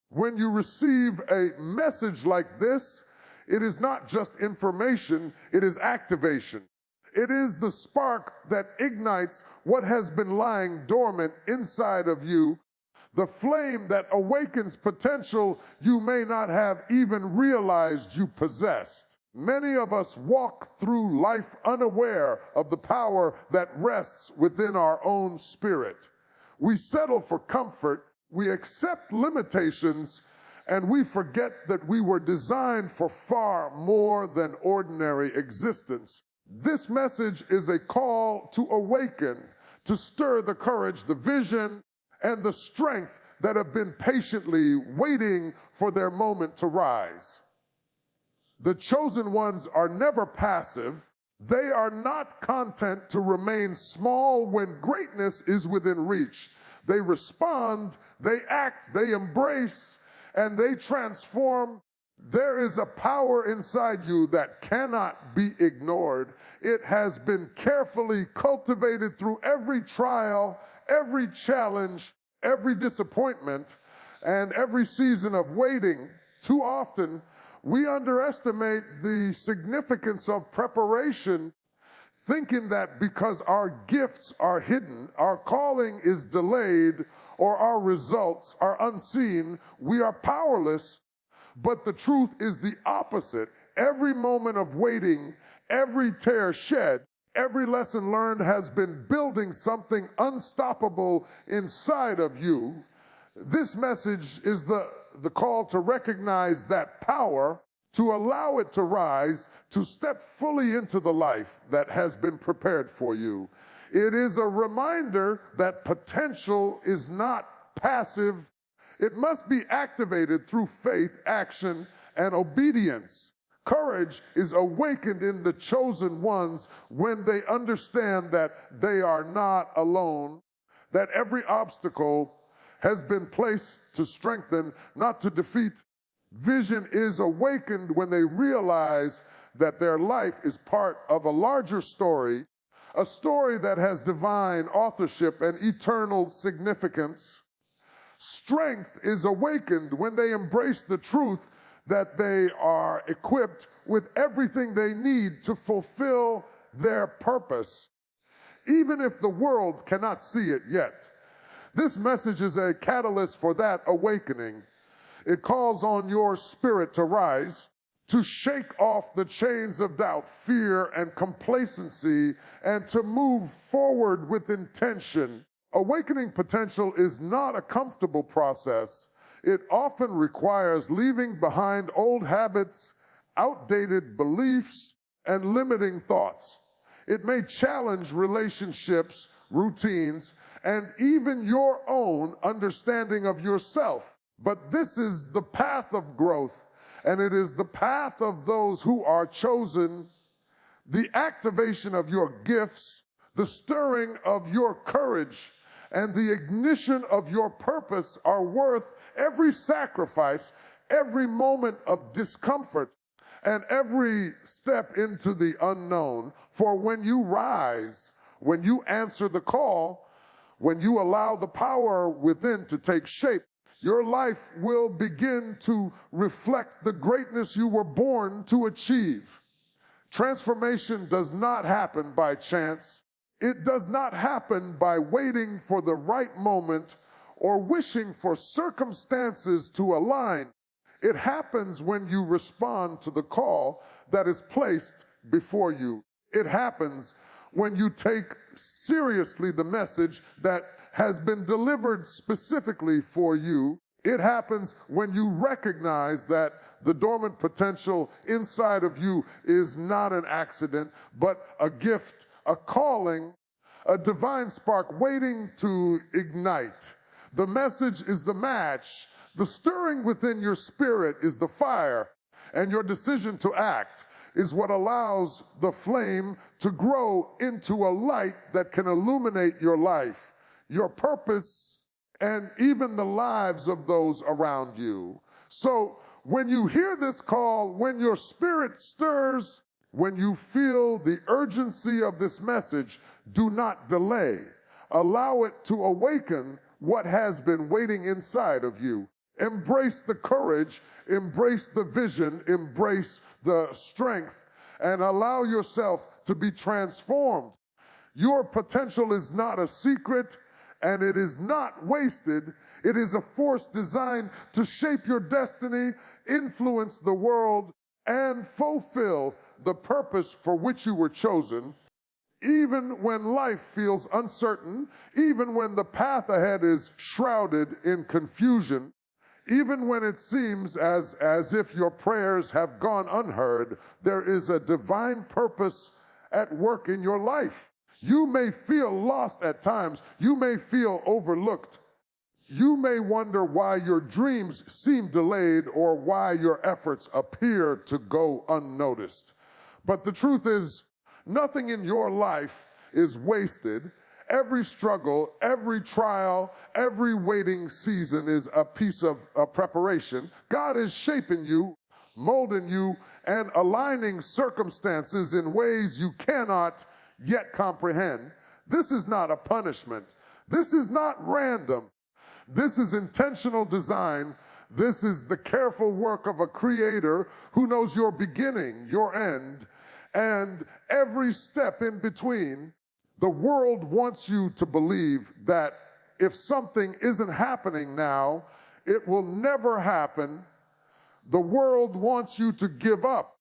When you receive a message like this, it is not just information, it is activation. It is the spark that ignites what has been lying dormant inside of you, the flame that awakens potential you may not have even realized you possessed. Many of us walk through life unaware of the power that rests within our own spirit. We settle for comfort, we accept limitations, and we forget that we were designed for far more than ordinary existence. This message is a call to awaken, to stir the courage, the vision, and the strength that have been patiently waiting for their moment to rise. The chosen ones are never passive. They are not content to remain small when greatness is within reach. They respond, they act, they embrace, and they transform. There is a power inside you that cannot be ignored. It has been carefully cultivated through every trial, every challenge, every disappointment, and every season of waiting. Too often, we underestimate the significance of preparation, thinking that because our gifts are hidden, our calling is delayed, or our results are unseen, we are powerless. But the truth is the opposite. Every moment of waiting, every tear shed, every lesson learned has been building something unstoppable inside of you. This message is the call to recognize that power, to allow it to rise, to step fully into the life that has been prepared for you. It is a reminder that potential is not passive. It must be activated through faith, action, and obedience. Courage is awakened in the chosen ones when they understand that they are not alone, that every obstacle has been placed to strengthen, not to defeat. Vision is awakened when they realize that their life is part of a larger story, a story that has divine authorship and eternal significance. Strength is awakened when they embrace the truth that they are equipped with everything they need to fulfill their purpose, even if the world cannot see it yet. This message is a catalyst for that awakening. It calls on your spirit to rise, to shake off the chains of doubt, fear, and complacency, and to move forward with intention. Awakening potential is not a comfortable process. It often requires leaving behind old habits, outdated beliefs, and limiting thoughts. It may challenge relationships, routines, and even your own understanding of yourself. But this is the path of growth, and it is the path of those who are chosen. The activation of your gifts, the stirring of your courage, and the ignition of your purpose are worth every sacrifice, every moment of discomfort, and every step into the unknown. For when you rise, when you answer the call, when you allow the power within to take shape, your life will begin to reflect the greatness you were born to achieve. Transformation does not happen by chance. It does not happen by waiting for the right moment or wishing for circumstances to align. It happens when you respond to the call that is placed before you. It happens when you take seriously the message that has been delivered specifically for you. It happens when you recognize that the dormant potential inside of you is not an accident, but a gift, a calling, a divine spark waiting to ignite. The message is the match. The stirring within your spirit is the fire, and your decision to act is what allows the flame to grow into a light that can illuminate your life, your purpose, and even the lives of those around you. So when you hear this call, when your spirit stirs, when you feel the urgency of this message, do not delay. Allow it to awaken what has been waiting inside of you. Embrace the courage, embrace the vision, embrace the strength, and allow yourself to be transformed. Your potential is not a secret, and it is not wasted. It is a force designed to shape your destiny, influence the world, and fulfill the purpose for which you were chosen. Even when life feels uncertain, even when the path ahead is shrouded in confusion, even when it seems as if your prayers have gone unheard, there is a divine purpose at work in your life. You may feel lost at times. You may feel overlooked. You may wonder why your dreams seem delayed or why your efforts appear to go unnoticed. But the truth is, nothing in your life is wasted. Every struggle, every trial, every waiting season is a piece of preparation. God is shaping you, molding you, and aligning circumstances in ways you cannot yet comprehend. This is not a punishment. This is not random. This is intentional design. This is the careful work of a creator who knows your beginning, your end, and every step in between. The world wants you to believe that if something isn't happening now, it will never happen. The world wants you to give up,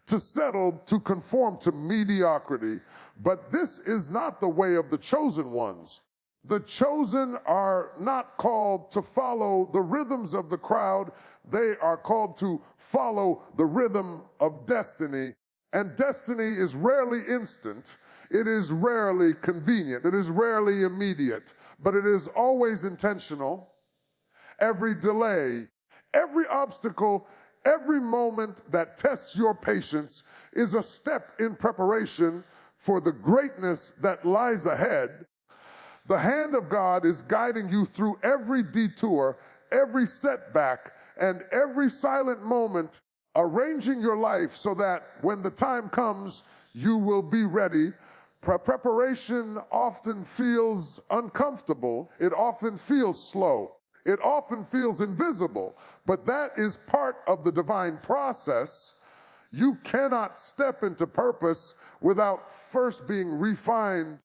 to settle, to conform to mediocrity. But this is not the way of the chosen ones. The chosen are not called to follow the rhythms of the crowd. They are called to follow the rhythm of destiny. And destiny is rarely instant. It is rarely convenient. It is rarely immediate. But it is always intentional. Every delay, every obstacle, every moment that tests your patience is a step in preparation for the greatness that lies ahead. The hand of God is guiding you through every detour, every setback, and every silent moment, arranging your life so that when the time comes, you will be ready. Preparation often feels uncomfortable. It often feels slow. It often feels invisible, but that is part of the divine process. You cannot step into purpose without first being refined,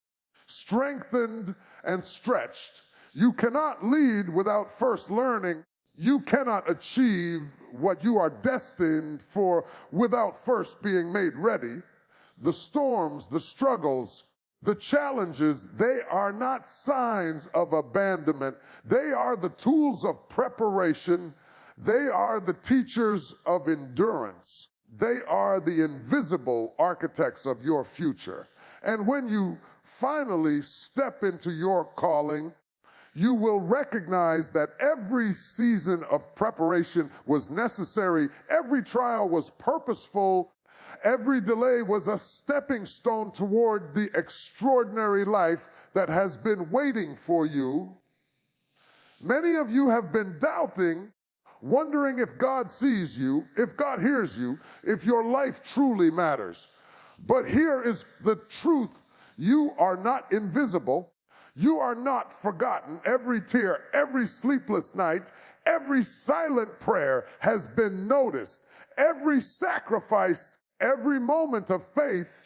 strengthened, and stretched. You cannot lead without first learning. You cannot achieve what you are destined for without first being made ready. The storms, the struggles, the challenges, they are not signs of abandonment. They are the tools of preparation. They are the teachers of endurance. They are the invisible architects of your future. And when you finally step into your calling, you will recognize that every season of preparation was necessary. Every trial was purposeful. Every delay was a stepping stone toward the extraordinary life that has been waiting for you. Many of you have been doubting, wondering if God sees you, if God hears you, if your life truly matters. But here is the truth. You are not invisible. You are not forgotten. Every tear, every sleepless night, every silent prayer has been noticed. Every sacrifice, every moment of faith,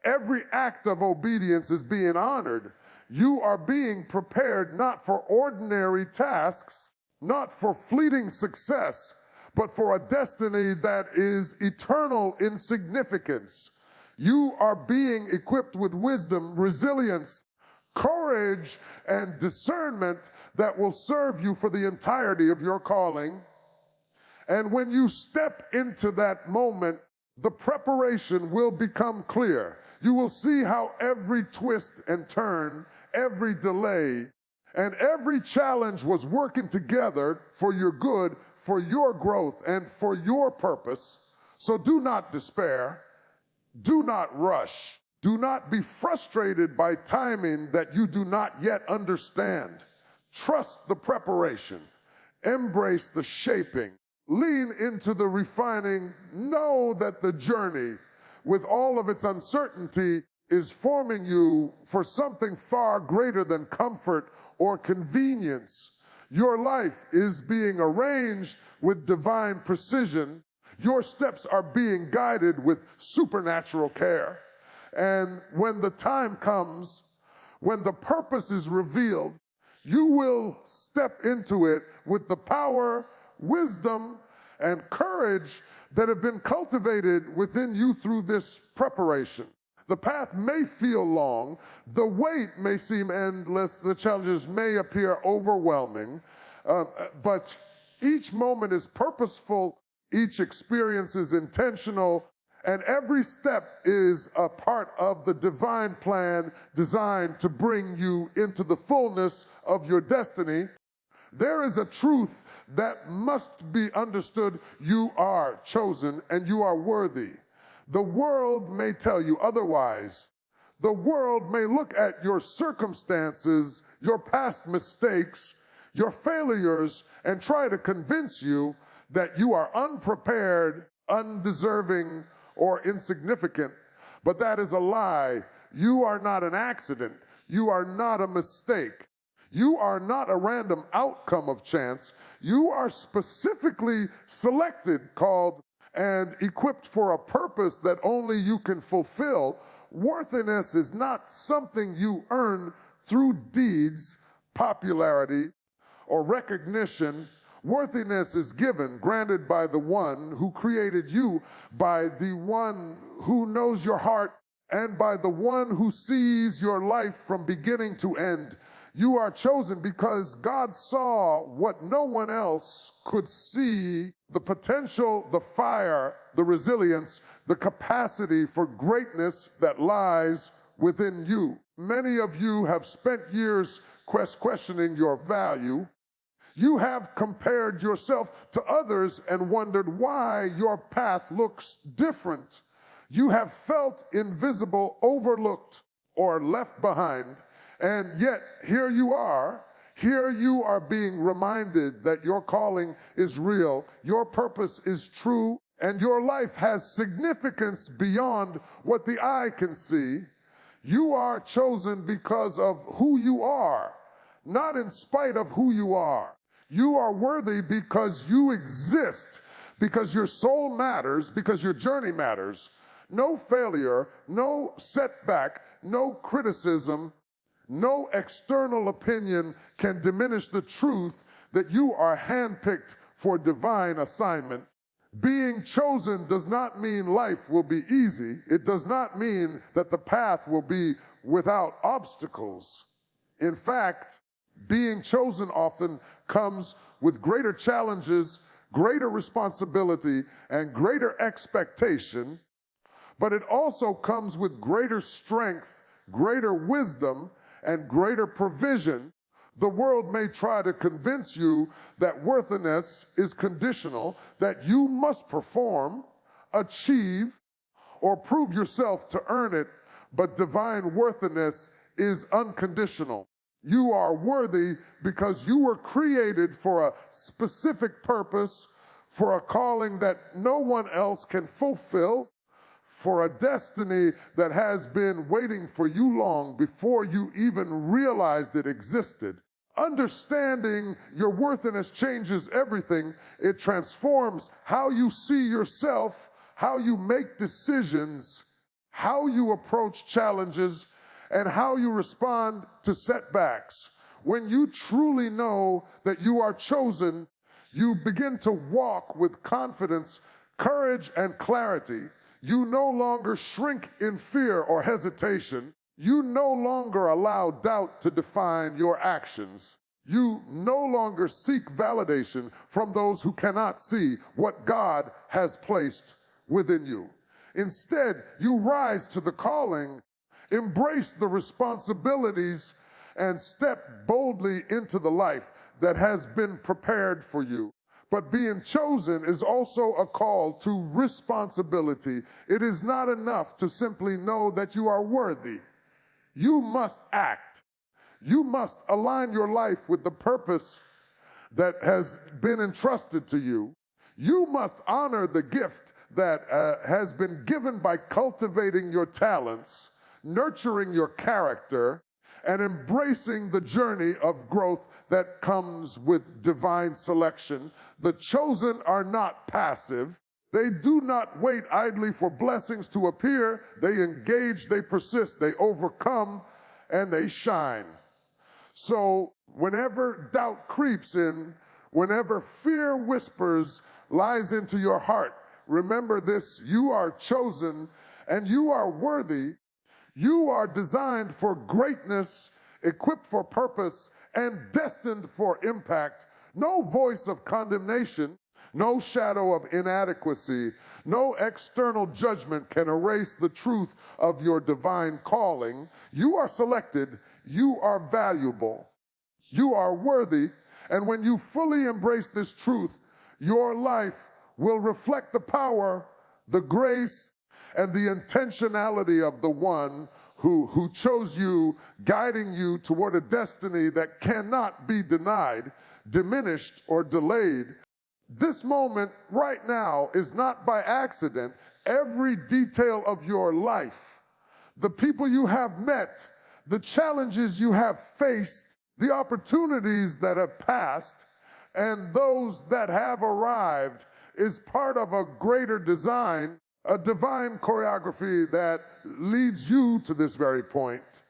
every act of obedience is being honored. You are being prepared not for ordinary tasks, not for fleeting success, but for a destiny that is eternal in significance. You are being equipped with wisdom, resilience, courage, and discernment that will serve you for the entirety of your calling. And when you step into that moment, the preparation will become clear. You will see how every twist and turn, every delay, and every challenge was working together for your good, for your growth, and for your purpose. So do not despair. Do not rush. Do not be frustrated by timing that you do not yet understand. Trust the preparation. Embrace the shaping. Lean into the refining. Know that the journey, with all of its uncertainty, is forming you for something far greater than comfort or convenience. Your life is being arranged with divine precision. Your steps are being guided with supernatural care. And when the time comes, when the purpose is revealed, you will step into it with the power, wisdom, and courage that have been cultivated within you through this preparation. The path may feel long, the wait may seem endless, the challenges may appear overwhelming, but each moment is purposeful, each experience is intentional, and every step is a part of the divine plan designed to bring you into the fullness of your destiny. There is a truth that must be understood. You are chosen and you are worthy. The world may tell you otherwise. The world may look at your circumstances, your past mistakes, your failures, and try to convince you that you are unprepared, undeserving, or insignificant. But that is a lie. You are not an accident. You are not a mistake. You are not a random outcome of chance. You are specifically selected, called, and equipped for a purpose that only you can fulfill. Worthiness is not something you earn through deeds, popularity, or recognition. Worthiness is given, granted by the one who created you, by the one who knows your heart, and by the one who sees your life from beginning to end. You are chosen because God saw what no one else could see: the potential, the fire, the resilience, the capacity for greatness that lies within you. Many of you have spent years questioning your value. You have compared yourself to others and wondered why your path looks different. You have felt invisible, overlooked, or left behind. And yet, here you are being reminded that your calling is real, your purpose is true, and your life has significance beyond what the eye can see. You are chosen because of who you are, not in spite of who you are. You are worthy because you exist, because your soul matters, because your journey matters. No failure, no setback, no criticism, no external opinion can diminish the truth that you are handpicked for divine assignment. Being chosen does not mean life will be easy. It does not mean that the path will be without obstacles. In fact, being chosen often comes with greater challenges, greater responsibility, and greater expectation, but it also comes with greater strength, greater wisdom, and greater provision. The world may try to convince you that worthiness is conditional, that you must perform, achieve, or prove yourself to earn it, but divine worthiness is unconditional. You are worthy because you were created for a specific purpose, for a calling that no one else can fulfill, for a destiny that has been waiting for you long before you even realized it existed. Understanding your worthiness changes everything. It transforms how you see yourself, how you make decisions, how you approach challenges, and how you respond to setbacks. When you truly know that you are chosen, you begin to walk with confidence, courage, and clarity. You no longer shrink in fear or hesitation. You no longer allow doubt to define your actions. You no longer seek validation from those who cannot see what God has placed within you. Instead, you rise to the calling, embrace the responsibilities, and step boldly into the life that has been prepared for you. But being chosen is also a call to responsibility. It is not enough to simply know that you are worthy. You must act. You must align your life with the purpose that has been entrusted to you. You must honor the gift that has been given by cultivating your talents, nurturing your character, and embracing the journey of growth that comes with divine selection. The chosen are not passive. They do not wait idly for blessings to appear. They engage, they persist, they overcome, and they shine. So whenever doubt creeps in, whenever fear whispers, lies into your heart, remember this: you are chosen and you are worthy. You are designed for greatness, equipped for purpose, and destined for impact. No voice of condemnation, no shadow of inadequacy, no external judgment can erase the truth of your divine calling. You are selected, you are valuable, you are worthy, and when you fully embrace this truth, your life will reflect the power, the grace, and the intentionality of the one who chose you, guiding you toward a destiny that cannot be denied, diminished, or delayed. This moment right now is not by accident. Every detail of your life, the people you have met, the challenges you have faced, the opportunities that have passed, and those that have arrived is part of a greater design, a divine choreography that leads you to this very point.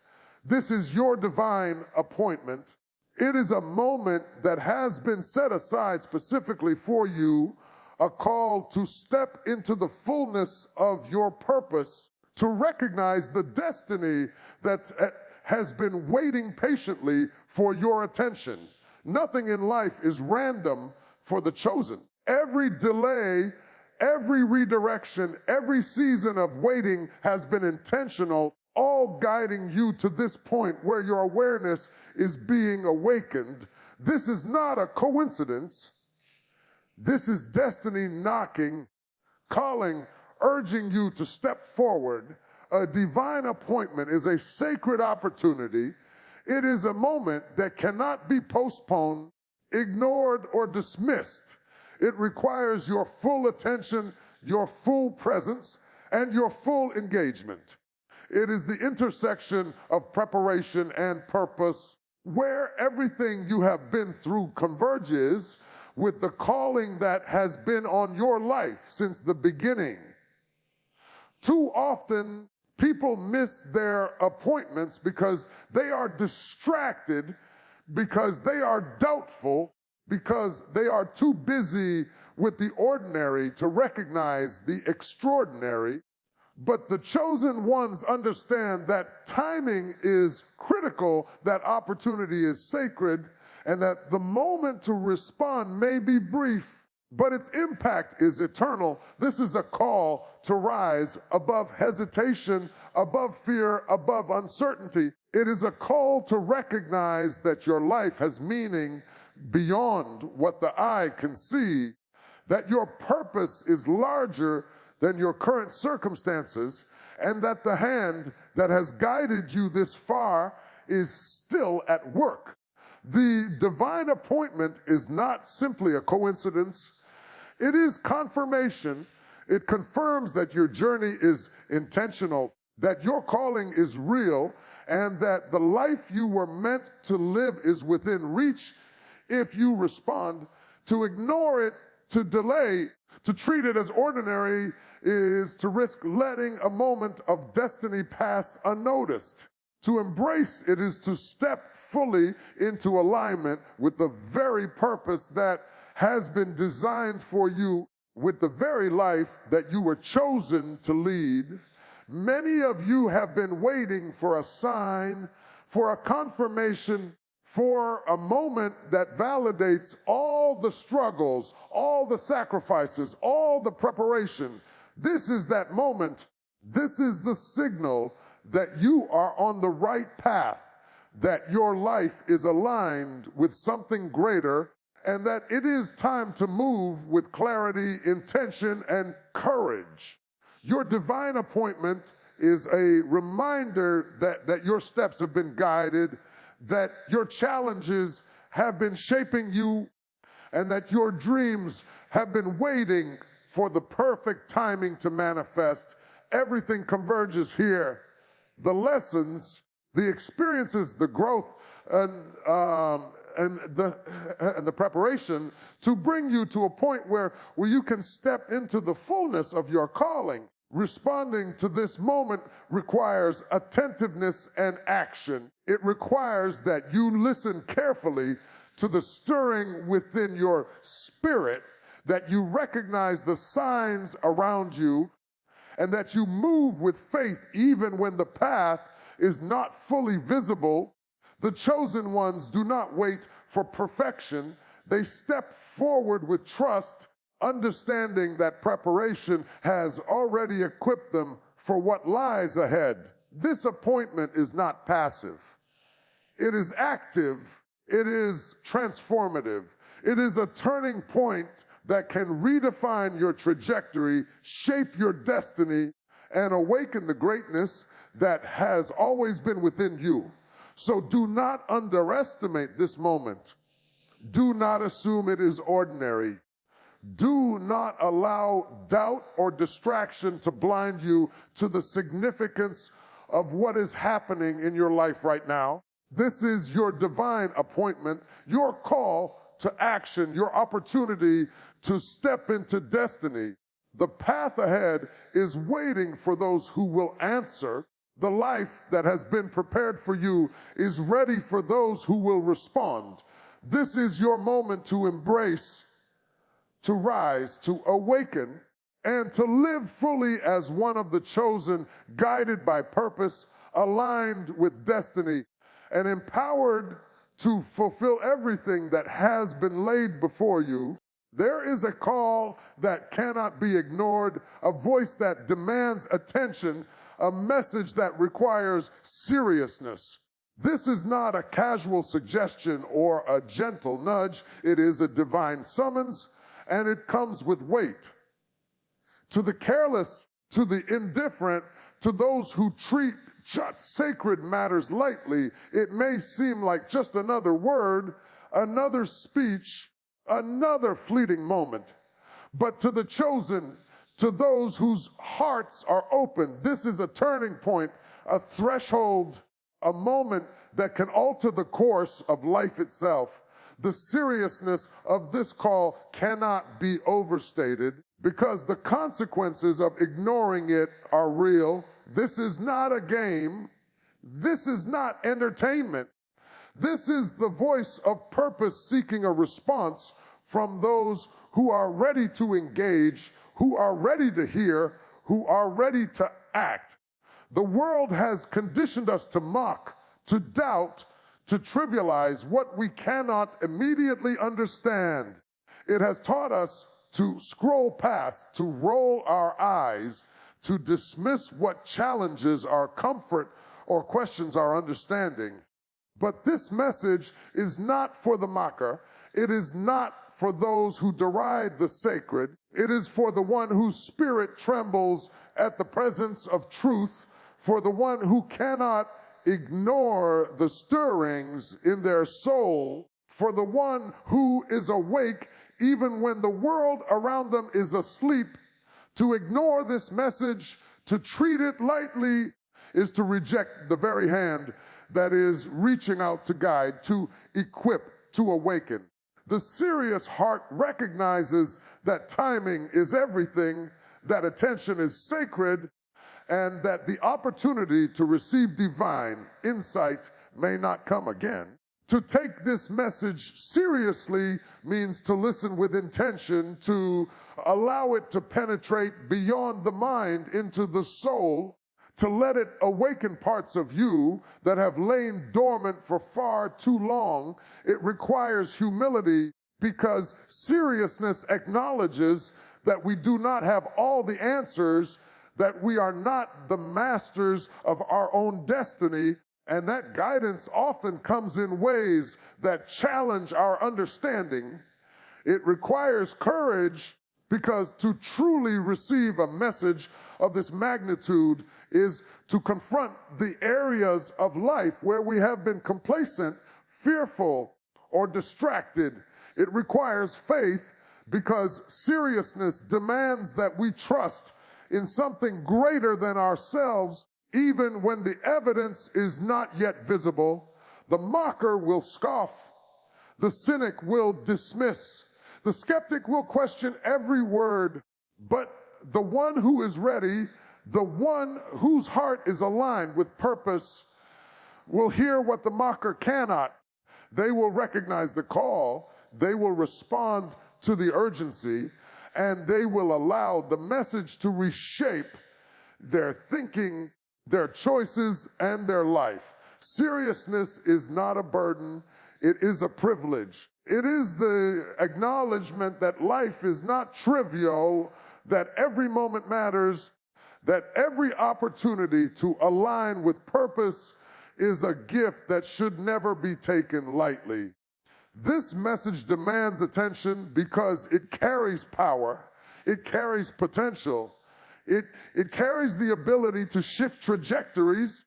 This is your divine appointment. It is a moment that has been set aside specifically for you, a call to step into the fullness of your purpose, to recognize the destiny that has been waiting patiently for your attention. Nothing in life is random for the chosen. Every delay, every redirection, every season of waiting has been intentional, all guiding you to this point where your awareness is being awakened. This is not a coincidence. This is destiny knocking, calling, urging you to step forward. A divine appointment is a sacred opportunity. It is a moment that cannot be postponed, ignored, or dismissed. It requires your full attention, your full presence, and your full engagement. It is the intersection of preparation and purpose, where everything you have been through converges with the calling that has been on your life since the beginning. Too often, people miss their appointments because they are distracted, because they are doubtful, because they are too busy with the ordinary to recognize the extraordinary. But the chosen ones understand that timing is critical, that opportunity is sacred, and that the moment to respond may be brief, but its impact is eternal. This is a call to rise above hesitation, above fear, above uncertainty. It is a call to recognize that your life has meaning beyond what the eye can see, that your purpose is larger than your current circumstances, and that the hand that has guided you this far is still at work. The divine appointment is not simply a coincidence. It is confirmation. It confirms that your journey is intentional, that your calling is real, and that the life you were meant to live is within reach if you respond. To ignore it, to delay, to treat it as ordinary is to risk letting a moment of destiny pass unnoticed. To embrace it is to step fully into alignment with the very purpose that has been designed for you, with the very life that you were chosen to lead. Many of you have been waiting for a sign, for a confirmation, for a moment that validates all the struggles, all the sacrifices, all the preparation. This is that moment. This is the signal that you are on the right path, that your life is aligned with something greater, and that it is time to move with clarity, intention, and courage. Your divine appointment is a reminder that your steps have been guided, that your challenges have been shaping you, and that your dreams have been waiting for the perfect timing to manifest. Everything converges here. The lessons, The experiences, the growth, and the preparation to bring you to a point where you can step into the fullness of your calling. Responding to this moment requires attentiveness and action. It requires that you listen carefully to the stirring within your spirit, that you recognize the signs around you, and that you move with faith even when the path is not fully visible. The chosen ones do not wait for perfection. They step forward with trust, understanding that preparation has already equipped them for what lies ahead. This appointment is not passive. It is active. It is transformative. It is a turning point that can redefine your trajectory, shape your destiny, and awaken the greatness that has always been within you. So do not underestimate this moment. Do not assume it is ordinary. Do not allow doubt or distraction to blind you to the significance of what is happening in your life right now. This is your divine appointment, your call to action, your opportunity to step into destiny. The path ahead is waiting for those who will answer. The life that has been prepared for you is ready for those who will respond. This is your moment to embrace, to rise, to awaken, and to live fully as one of the chosen, guided by purpose, aligned with destiny, and empowered to fulfill everything that has been laid before you. There is a call that cannot be ignored, a voice that demands attention, a message that requires seriousness. This is not a casual suggestion or a gentle nudge. It is a divine summons, and it comes with weight. To the careless, to the indifferent, to those who treat sacred matters lightly, it may seem like just another word, another speech, another fleeting moment. But to the chosen, to those whose hearts are open, this is a turning point, a threshold, a moment that can alter the course of life itself. The seriousness of this call cannot be overstated because the consequences of ignoring it are real. This is not a game. This is not entertainment. This is the voice of purpose seeking a response from those who are ready to engage, who are ready to hear, who are ready to act. The world has conditioned us to mock, to doubt, to trivialize what we cannot immediately understand. It has taught us to scroll past, to roll our eyes, to dismiss what challenges our comfort or questions our understanding. But this message is not for the mocker. It is not for those who deride the sacred. It is for the one whose spirit trembles at the presence of truth, for the one who cannot ignore the stirrings in their soul, for the one who is awake even when the world around them is asleep. To ignore this message, to treat it lightly, is to reject the very hand that is reaching out to guide, to equip, to awaken. The serious heart recognizes that timing is everything, that attention is sacred, and that the opportunity to receive divine insight may not come again. To take this message seriously means to listen with intention, to allow it to penetrate beyond the mind into the soul, to let it awaken parts of you that have lain dormant for far too long. It requires humility because seriousness acknowledges that we do not have all the answers, that we are not the masters of our own destiny, and that guidance often comes in ways that challenge our understanding. It requires courage because to truly receive a message of this magnitude is to confront the areas of life where we have been complacent, fearful, or distracted. It requires faith because seriousness demands that we trust in something greater than ourselves. Even when the evidence is not yet visible, the mocker will scoff. The cynic will dismiss. The skeptic will question every word. But the one who is ready, the one whose heart is aligned with purpose, will hear what the mocker cannot. They will recognize the call. They will respond to the urgency, and they will allow the message to reshape their thinking, their choices, and their life. Seriousness is not a burden, it is a privilege. It is the acknowledgement that life is not trivial, that every moment matters, that every opportunity to align with purpose is a gift that should never be taken lightly. This message demands attention because it carries power, it carries potential, it carries the ability to shift trajectories,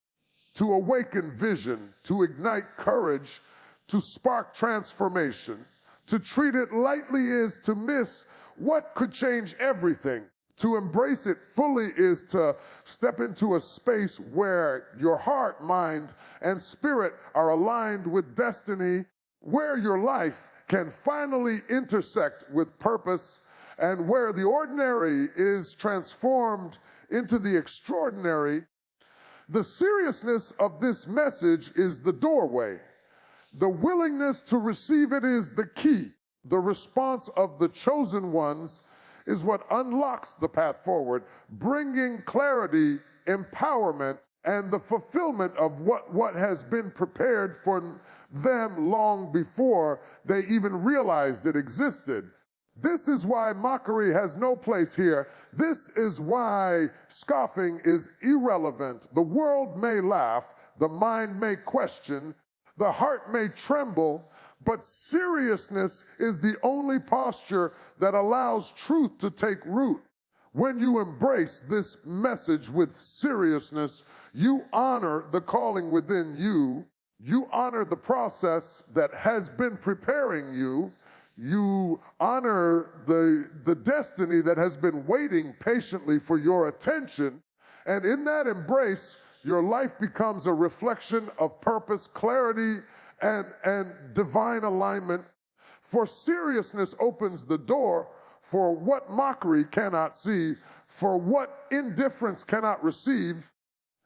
to awaken vision, to ignite courage, to spark transformation. To treat it lightly is to miss what could change everything. To embrace it fully is to step into a space where your heart, mind, and spirit are aligned with destiny, where your life can finally intersect with purpose, and where the ordinary is transformed into the extraordinary. The seriousness of this message is the doorway. The willingness to receive it is the key. The response of the chosen ones is what unlocks the path forward, bringing clarity, empowerment, and the fulfillment of what has been prepared for them long before they even realized it existed. This is why mockery has no place here. This is why scoffing is irrelevant. The world may laugh, the mind may question, the heart may tremble, but seriousness is the only posture that allows truth to take root. When you embrace this message with seriousness, you honor the calling within you. You honor the process that has been preparing you. You honor the destiny that has been waiting patiently for your attention. And in that embrace, your life becomes a reflection of purpose, clarity, and divine alignment. For seriousness opens the door for what mockery cannot see, for what indifference cannot receive,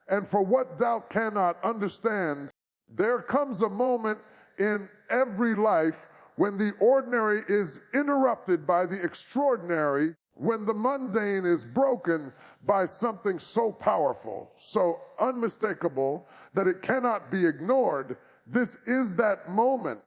and for what doubt cannot understand. There comes a moment in every life when the ordinary is interrupted by the extraordinary, when the mundane is broken by something so powerful, so unmistakable that it cannot be ignored. This is that moment.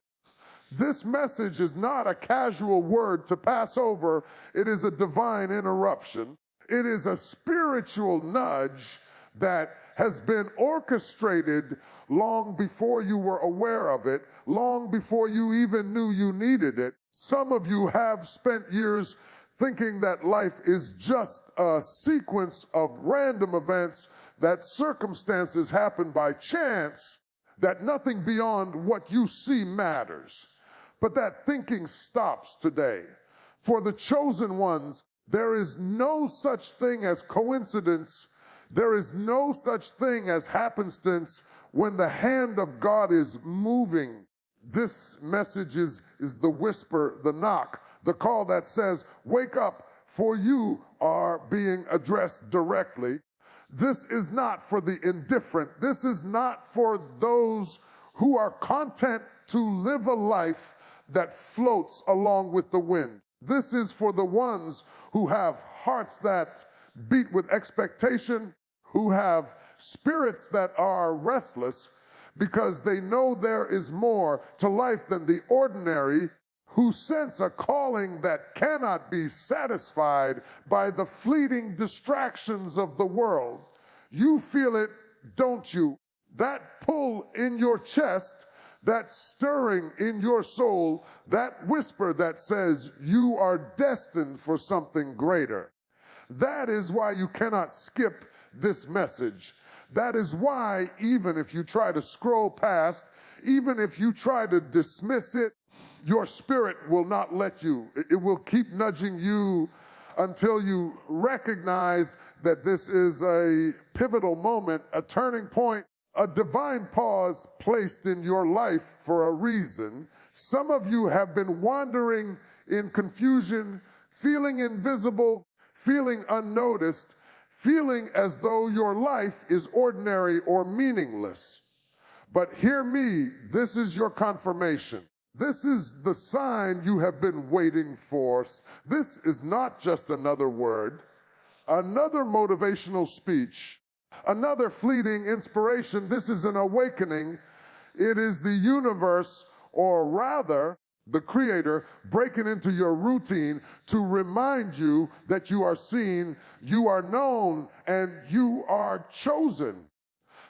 This message is not a casual word to pass over. It is a divine interruption. It is a spiritual nudge that has been orchestrated long before you were aware of it, long before you even knew you needed it. Some of you have spent years thinking that life is just a sequence of random events, that circumstances happen by chance, that nothing beyond what you see matters. But that thinking stops today. For the chosen ones, there is no such thing as coincidence. There is no such thing as happenstance when the hand of God is moving. This message is the whisper, the knock, the call that says, wake up, for you are being addressed directly. This is not for the indifferent. This is not for those who are content to live a life that floats along with the wind. This is for the ones who have hearts that beat with expectation, who have spirits that are restless because they know there is more to life than the ordinary, who sense a calling that cannot be satisfied by the fleeting distractions of the world. You feel it, don't you? That pull in your chest, that stirring in your soul, that whisper that says you are destined for something greater. That is why you cannot skip this message. That is why even if you try to scroll past, even if you try to dismiss it, your spirit will not let you. It will keep nudging you until you recognize that this is a pivotal moment, a turning point, a divine pause placed in your life for a reason. Some of you have been wandering in confusion, feeling invisible, feeling unnoticed, feeling as though your life is ordinary or meaningless. But hear me, this is your confirmation. This is the sign you have been waiting for. This is not just another word, another motivational speech, another fleeting inspiration. This is an awakening. It is the universe, or rather, the Creator, breaking into your routine to remind you that you are seen, you are known, and you are chosen.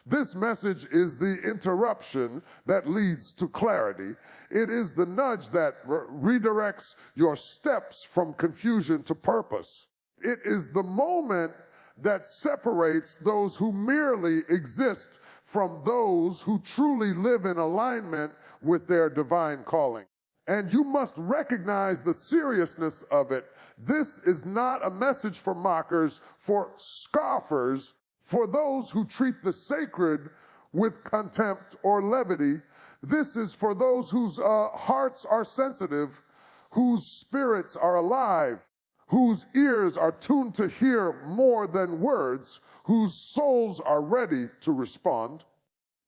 This message is the interruption that leads to clarity. It is the nudge that redirects your steps from confusion to purpose. It is the moment that separates those who merely exist from those who truly live in alignment with their divine calling. And you must recognize the seriousness of it. This is not a message for mockers, for scoffers, for those who treat the sacred with contempt or levity. This is for those whose hearts are sensitive, whose spirits are alive, whose ears are tuned to hear more than words, whose souls are ready to respond.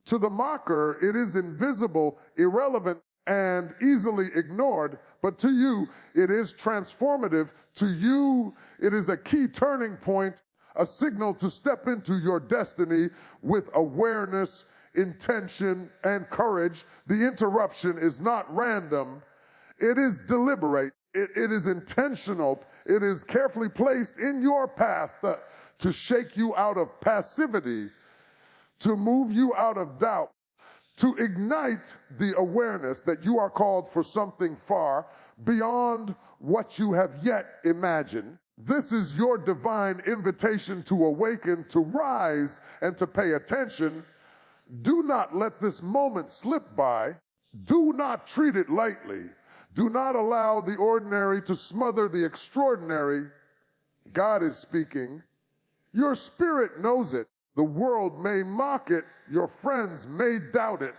To the mocker, it is invisible, irrelevant, and easily ignored, but to you, it is transformative. To you, it is a key turning point, a signal to step into your destiny with awareness, intention, and courage. The interruption is not random. It is deliberate. It is intentional. It is carefully placed in your path to shake you out of passivity, to move you out of doubt, to ignite the awareness that you are called for something far beyond what you have yet imagined. This is your divine invitation to awaken, to rise, and to pay attention. Do not let this moment slip by. Do not treat it lightly. Do not allow the ordinary to smother the extraordinary. God is speaking. Your spirit knows it. The world may mock it. Your friends may doubt it.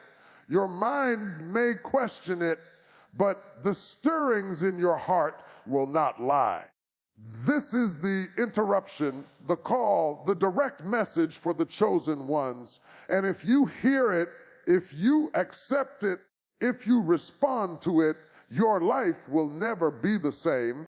Your mind may question it, but the stirrings in your heart will not lie. This is the interruption, the call, the direct message for the chosen ones. And if you hear it, if you accept it, if you respond to it, your life will never be the same.